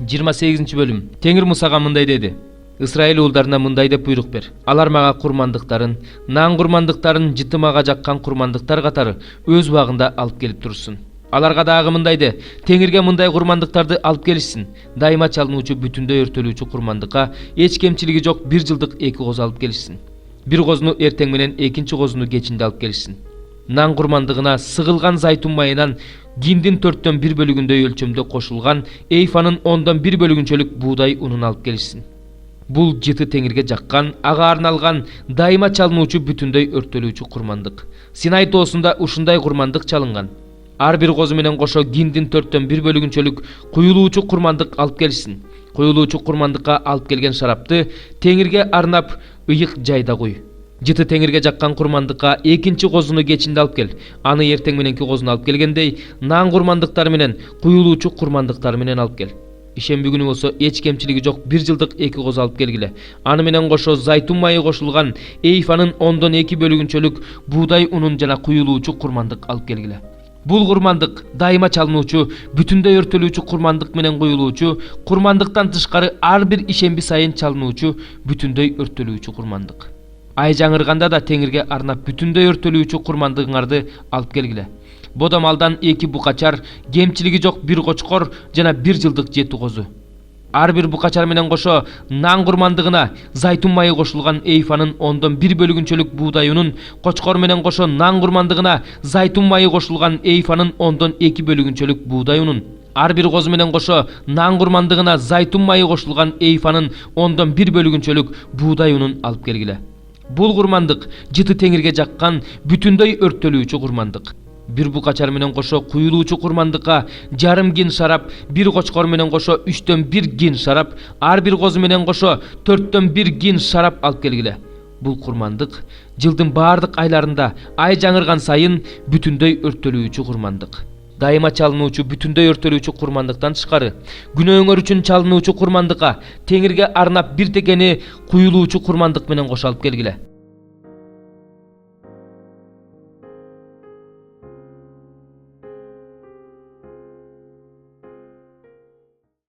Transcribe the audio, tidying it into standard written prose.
28 bölüm. Теңир Мусага мындай деди: Ысрайыл уулдарына мындай деп буйрук бер. Алар мага курмандыктарын, нан курмандыктарын жытымага жаккан курмандыктар катары өз убагында алып келип турушсун. Аларга дагы мындай де: Теңирге мындай курмандыктарды алып келишсин. Дайыма чалынуучу бүтүндөй өртөлүүчү курмандыкка эч кемчилиги жок 1 жылдык 2 козу алып келишсин. Бир козуну эртең менен экинчи козуну кечинде алып келишсин. Нан курмандыгына сыгылган зайтун майынан гиндин 4төн 1 бөлүгүндөй өлчөмдө кошулган эйфанын 10дон 1 бөлүгүнчөлүк буудай унун алып келишсин. Бул жыты Теңирге жаккан, ага арналган дайыма чалынуучу бүтүндөй өртөлүүчү курмандык. Синай тоосунда ушундай курмандык чалынган. Ар бир козу менен кошо гиндин 4төн 1 бөлүгүнчөлүк куюлуучу курмандык алып келишсин. Куюлуучу курмандыкка алып келген шарапты Теңирге арнап ыйык жайда куй. Жыты Теңирге жаккан курмандыкка экинчи козуну кечинде алып кел. Аны эртең мененки козуну алып келгендей, нан курмандыктары менен, куюлуучу курмандыктары менен алып кел. Ишемби күнү болсо эч кемчилиги жок 1 жылдык 2 козу алып келгиле. Аны менен кошо зайтун майы кошулган эйфанын 10дон 2 бөлүгүнчөлүк буудай унун жана куюлуучу курмандык алып келгиле. Бул курмандык дайыма чалынуучу, бүтүндөй өртөлүүчү курмандык менен куюлуучу, курмандыктан тышкары ар бир ишемби сайын чалынуучу, бүтүндөй өртөлүүчү курмандык. Ай жаңырганда да Теңирге арнап бүтүндөй өртөлүүчү курмандыгыңарды алып келгиле. Бодомалдан 2 букачар, кемчилиги жок 1 кочкор жана 1 жылдык 7 козу. Ар бир букачар менен кошо нан курмандыгына зайтун майы кошулган эйфанын 10дон 1 бөлүгүнчөлүк буудай унун, кочкор менен кошо нан курмандыгына зайтун майы кошулган эйфанын 10дон 2 бөлүгүнчөлүк буудай унун, ар бир козу менен кошо нан курмандыгына зайтун майы кошулган эйфанын 10дон 1 бөлүгүнчөлүк буудай унун алып келгиле. Бул курмандык жыты Теңирге жаккан бүтүндөй өртөлүүчү курмандык. Бир букачар менен кошо куюлуучу курмандыкка жарым гин шарап, бир кочкор менен кошо 3төн 1 гин шарап, ар бир козу менен кошо 4төн 1 гин шарап алып келгиле. Бул курмандык жылдын баардык айларында ай жаңырган сайын бүтүндөй өртөлүүчү курмандык. Дайыма чалынуучу, бүтүндөй өртөлүүчү курмандыктан тышкары, күнөөңөр үчүн чалынуучу курмандыкка Теңирге арнап бир текени куюлуучу курмандык менен кошо алып келгиле.